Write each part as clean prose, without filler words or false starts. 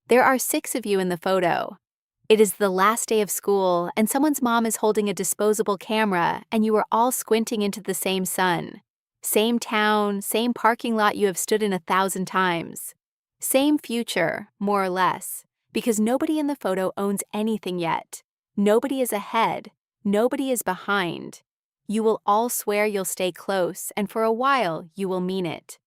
There are 6 of you in the photo. It is the last day of school, and someone's mom is holding a disposable camera, and you are all squinting into the same sun. Same town, same parking lot you have stood in 1,000 times. Same future, more or less, because nobody in the photo owns anything yet. Nobody is ahead. Nobody is behind. You will all swear you'll stay close, and for a while, you will mean it.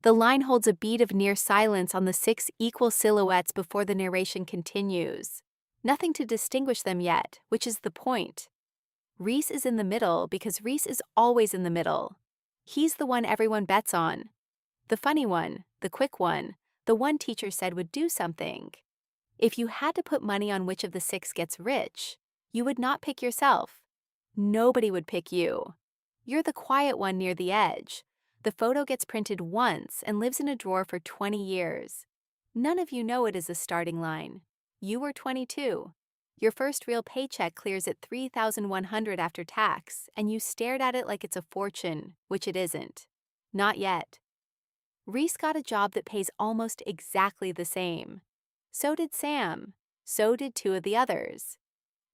The line holds a beat of near silence on the 6 equal silhouettes before the narration continues. Nothing to distinguish them yet, which is the point. Reese is in the middle because Reese is always in the middle. He's the one everyone bets on. The funny one, the quick one, the one teacher said would do something. If you had to put money on which of the 6 gets rich, you would not pick yourself. Nobody would pick you. You're the quiet one near the edge. The photo gets printed once and lives in a drawer for 20 years. None of you know it is a starting line. You were 22. Your first real paycheck clears at $3,100 after tax, and you stared at it like it's a fortune, which it isn't. Not yet. Reese got a job that pays almost exactly the same. So did Sam. So did 2 of the others.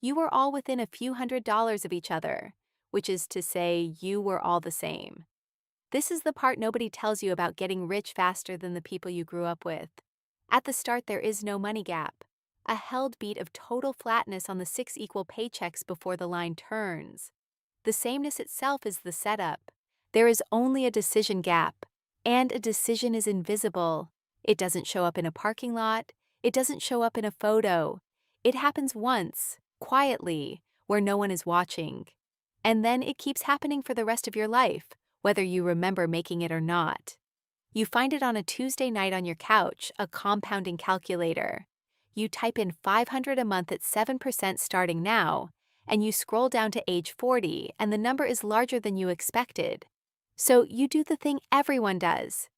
You were all within a few $100s of each other, which is to say you were all the same. This is the part nobody tells you about getting rich faster than the people you grew up with. At the start, there is no money gap. A held beat of total flatness on the 6 equal paychecks before the line turns. The sameness itself is the setup. There is only a decision gap, and a decision is invisible. It doesn't show up in a parking lot. It doesn't show up in a photo. It happens once, quietly, where no one is watching. And then it keeps happening for the rest of your life, whether you remember making it or not. You find it on a Tuesday night on your couch, a compounding calculator. You type in $500 a month at 7% starting now, and you scroll down to age 40, and the number is larger than you expected. So you do the thing everyone does.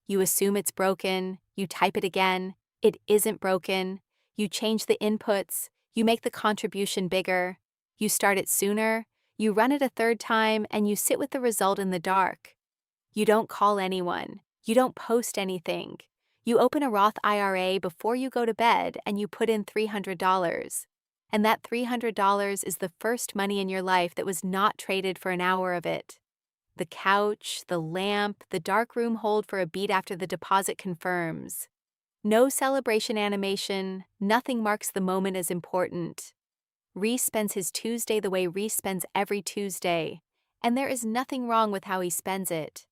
You assume it's broken, you type it again, it isn't broken, you change the inputs, you make the contribution bigger, you start it sooner, you run it a 3rd time, and you sit with the result in the dark. You don't call anyone, you don't post anything. You open a Roth IRA before you go to bed and you put in $300. And that $300 is the first money in your life that was not traded for an hour of it. The couch, the lamp, the dark room hold for a beat after the deposit confirms. No celebration animation, nothing marks the moment as important. Reese spends his Tuesday the way Reese spends every Tuesday, and there is nothing wrong with how he spends it.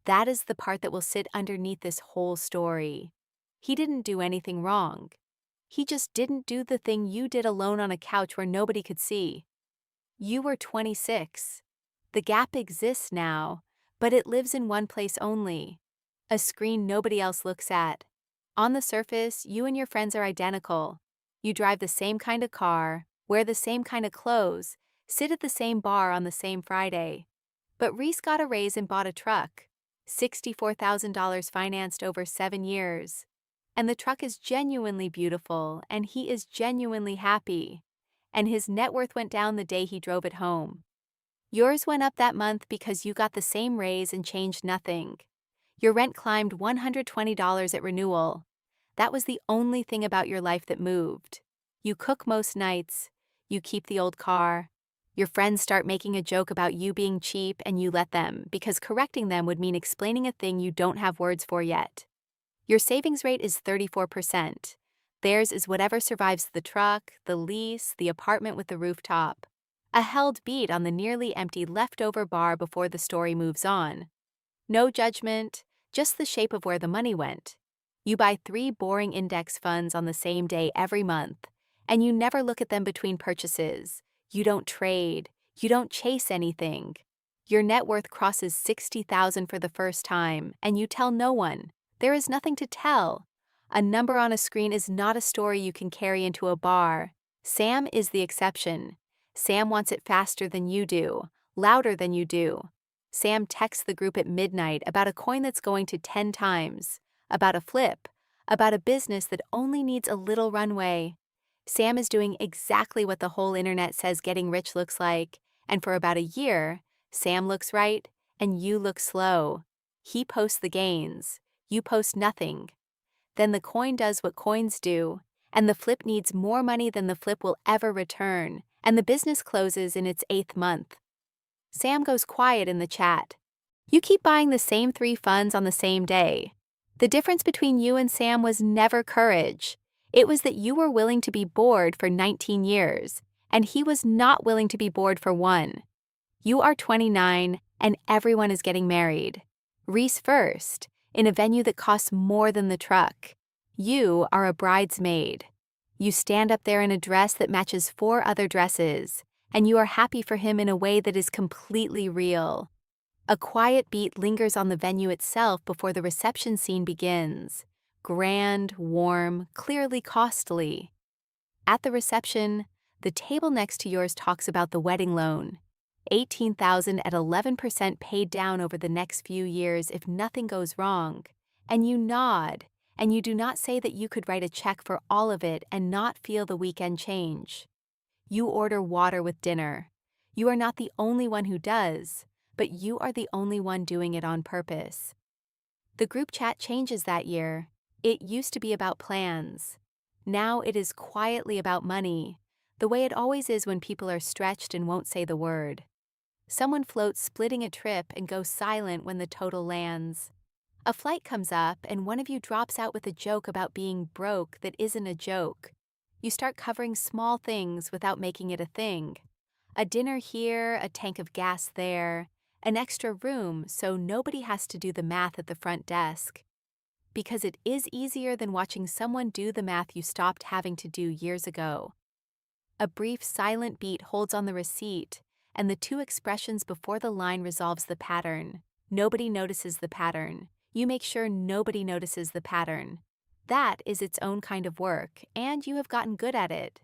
That is the part that will sit underneath this whole story. He didn't do anything wrong. He just didn't do the thing you did alone on a couch where nobody could see. You were 26. The gap exists now, but it lives in one place only. A screen nobody else looks at. On the surface, you and your friends are identical. You drive the same kind of car, wear the same kind of clothes, sit at the same bar on the same Friday. But Reese got a raise and bought a truck. $64,000 financed over 7 years. And the truck is genuinely beautiful, and he is genuinely happy. And his net worth went down the day he drove it home. Yours went up that month because you got the same raise and changed nothing. Your rent climbed $120 at renewal. That was the only thing about your life that moved. You cook most nights. You keep the old car. Your friends start making a joke about you being cheap and you let them, because correcting them would mean explaining a thing you don't have words for yet. Your savings rate is 34%. Theirs is whatever survives the truck, the lease, the apartment with the rooftop. A held beat on the nearly empty leftover bar before the story moves on. No judgment, just the shape of where the money went. You buy 3 boring index funds on the same day every month, and you never look at them between purchases. You don't trade. You don't chase anything. Your net worth crosses $60,000 for the first time, and you tell no one. There is nothing to tell. A number on a screen is not a story you can carry into a bar. Sam is the exception. Sam wants it faster than you do, louder than you do. Sam texts the group at midnight about a coin that's going to 10 times, about a flip, about a business that only needs a little runway. Sam is doing exactly what the whole internet says getting rich looks like, and for about a year, Sam looks right and you look slow. He posts the gains. You post nothing. Then the coin does what coins do, and the flip needs more money than the flip will ever return, and the business closes in its 8th month. Sam goes quiet in the chat. You keep buying the same 3 funds on the same day. The difference between you and Sam was never courage. It was that you were willing to be bored for 19 years, and he was not willing to be bored for 1. You are 29, and everyone is getting married. Reese first, in a venue that costs more than the truck. You are a bridesmaid. You stand up there in a dress that matches 4 other dresses, and you are happy for him in a way that is completely real. A quiet beat lingers on the venue itself before the reception scene begins. Grand, warm, clearly costly. At the reception, the table next to yours talks about the wedding loan. $18,000 at 11% paid down over the next few years if nothing goes wrong. And you nod, and you do not say that you could write a check for all of it and not feel the weekend change. You order water with dinner. You are not the only one who does, but you are the only one doing it on purpose. The group chat changes that year. It used to be about plans. Now it is quietly about money, the way it always is when people are stretched and won't say the word. Someone floats splitting a trip and goes silent when the total lands. A flight comes up and one of you drops out with a joke about being broke that isn't a joke. You start covering small things without making it a thing. A dinner here, a tank of gas there, an extra room so nobody has to do the math at the front desk. Because it is easier than watching someone do the math you stopped having to do years ago. A brief silent beat holds on the receipt, and the 2 expressions before the line resolves the pattern. Nobody notices the pattern. You make sure nobody notices the pattern. That is its own kind of work, and you have gotten good at it.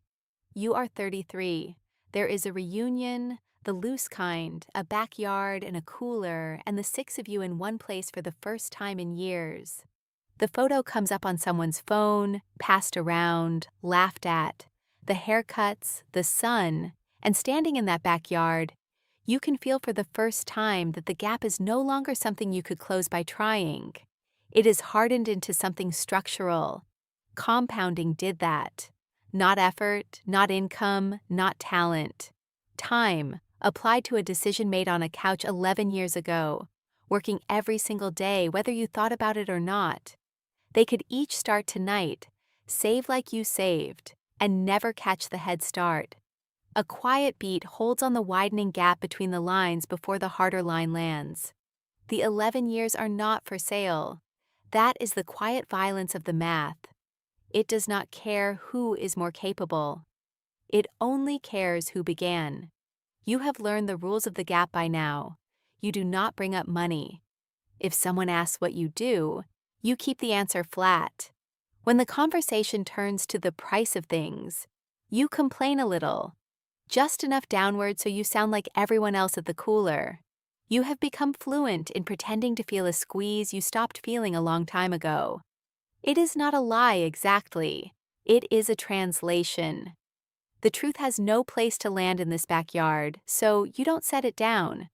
You are 33. There is a reunion, the loose kind, a backyard and a cooler, and the 6 of you in one place for the first time in years. The photo comes up on someone's phone, passed around, laughed at. The haircuts, the sun, and standing in that backyard, you can feel for the first time that the gap is no longer something you could close by trying. It is hardened into something structural. Compounding did that. Not effort, not income, not talent. Time, applied to a decision made on a couch 11 years ago, working every single day whether you thought about it or not. They could each start tonight, save like you saved, and never catch the head start. A quiet beat holds on the widening gap between the lines before the harder line lands. The 11 years are not for sale. That is the quiet violence of the math. It does not care who is more capable. It only cares who began. You have learned the rules of the gap by now. You do not bring up money. If someone asks what you do, you keep the answer flat. When the conversation turns to the price of things, you complain a little. Just enough downward so you sound like everyone else at the cooler. You have become fluent in pretending to feel a squeeze you stopped feeling a long time ago. It is not a lie exactly. It is a translation. The truth has no place to land in this backyard, so you don't set it down.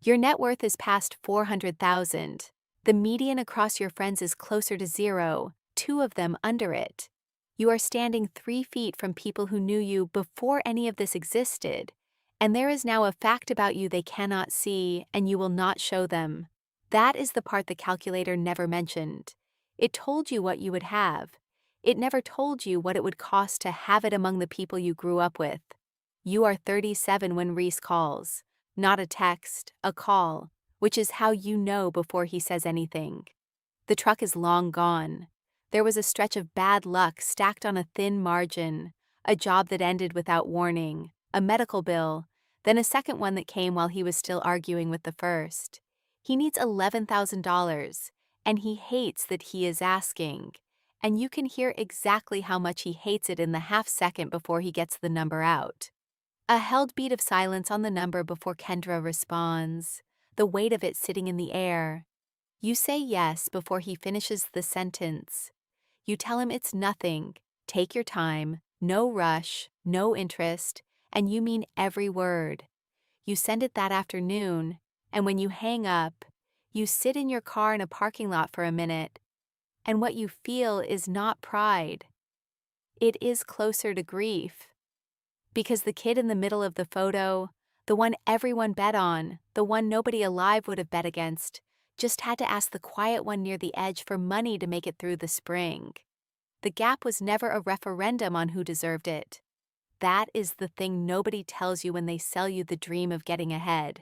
Your net worth is past $400,000. The median across your friends is closer to 0, 2 of them under it. You are standing 3 feet from people who knew you before any of this existed, and there is now a fact about you they cannot see and you will not show them. That is the part the calculator never mentioned. It told you what you would have. It never told you what it would cost to have it among the people you grew up with. You are 37 when Reese calls. Not a text, a call, which is how you know before he says anything. The truck is long gone. There was a stretch of bad luck stacked on a thin margin, a job that ended without warning, a medical bill, then a second one that came while he was still arguing with the first. He needs $11,000, and he hates that he is asking, and you can hear exactly how much he hates it in the half second before he gets the number out. A held beat of silence on the number before Kendra responds, the weight of it sitting in the air. You say yes before he finishes the sentence. You tell him it's nothing, take your time, no rush, no interest, and you mean every word. You send it that afternoon, and when you hang up, you sit in your car in a parking lot for a minute. And what you feel is not pride. It is closer to grief. Because the kid in the middle of the photo, the one everyone bet on, the one nobody alive would have bet against, just had to ask the quiet one near the edge for money to make it through the spring. The gap was never a referendum on who deserved it. That is the thing nobody tells you when they sell you the dream of getting ahead.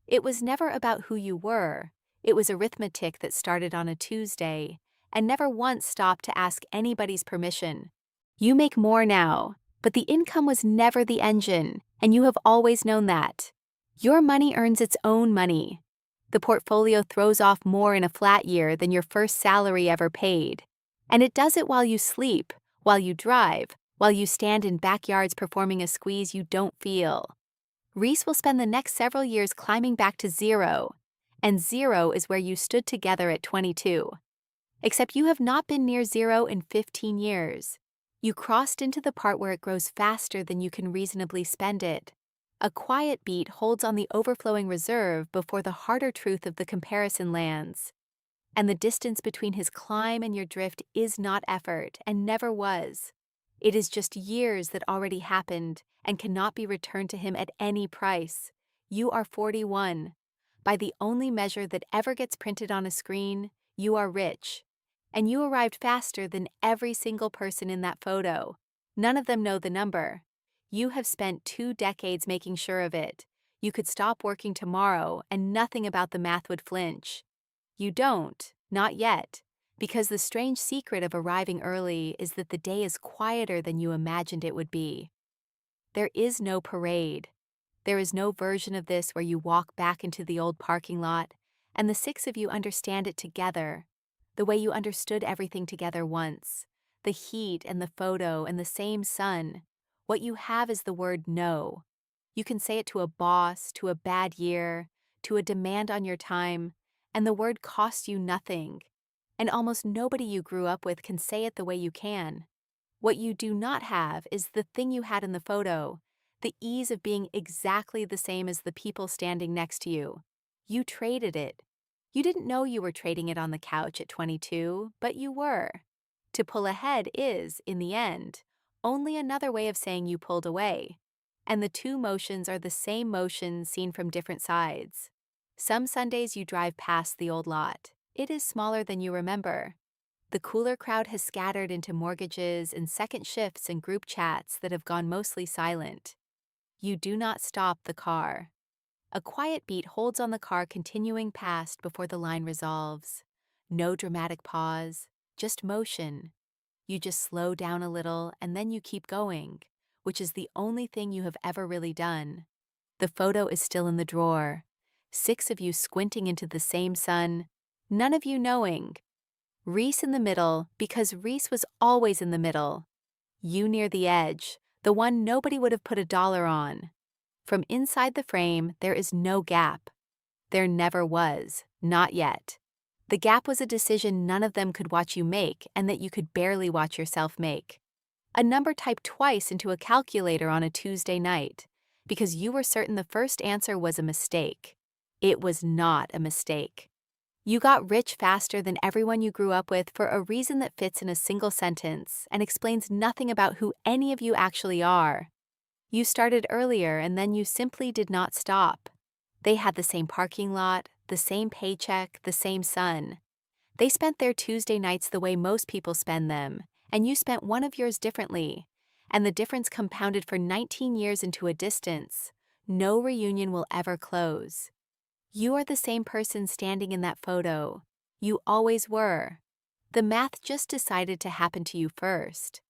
It was never about who you were. It was arithmetic that started on a Tuesday and never once stopped to ask anybody's permission. You make more now, but the income was never the engine, and you have always known that. Your money earns its own money. The portfolio throws off more in a flat year than your first salary ever paid. And it does it while you sleep, while you drive, while you stand in backyards performing a squeeze you don't feel. Reese will spend the next several years climbing back to zero, and zero is where you stood together at 22. Except you have not been near zero in 15 years. You crossed into the part where it grows faster than you can reasonably spend it. A quiet beat holds on the overflowing reserve before the harder truth of the comparison lands. And the distance between his climb and your drift is not effort, and never was. It is just years that already happened and cannot be returned to him at any price. You are 41. By the only measure that ever gets printed on a screen, you are rich. And you arrived faster than every single person in that photo. None of them know the number. You have spent 2 decades making sure of it. You could stop working tomorrow and nothing about the math would flinch. You don't, not yet, because the strange secret of arriving early is that the day is quieter than you imagined it would be. There is no parade. There is no version of this where you walk back into the old parking lot and the 6 of you understand it together, the way you understood everything together once, the heat and the photo and the same sun. What you have is the word no. You can say it to a boss, to a bad year, to a demand on your time, and the word costs you nothing. And almost nobody you grew up with can say it the way you can. What you do not have is the thing you had in the photo, the ease of being exactly the same as the people standing next to you. You traded it. You didn't know you were trading it on the couch at 22, but you were. To pull ahead is, in the end, only another way of saying you pulled away. And the 2 motions are the same motions seen from different sides. Some Sundays you drive past the old lot. It is smaller than you remember. The cooler crowd has scattered into mortgages and second shifts and group chats that have gone mostly silent. You do not stop the car. A quiet beat holds on the car continuing past before the line resolves. No dramatic pause, just motion. You just slow down a little and then you keep going, which is the only thing you have ever really done. The photo is still in the drawer. 6 of you squinting into the same sun, none of you knowing. Reese in the middle because Reese was always in the middle. You near the edge, the one nobody would have put $1 on. From inside the frame, there is no gap. There never was, not yet. The gap was a decision none of them could watch you make and that you could barely watch yourself make. A number typed twice into a calculator on a Tuesday night because you were certain the first answer was a mistake. It was not a mistake. You got rich faster than everyone you grew up with for a reason that fits in a single sentence and explains nothing about who any of you actually are. You started earlier and then you simply did not stop. They had the same parking lot, the same paycheck, the same sun. They spent their Tuesday nights the way most people spend them, and you spent one of yours differently. And the difference compounded for 19 years into a distance. No reunion will ever close. You are the same person standing in that photo. You always were. The math just decided to happen to you first.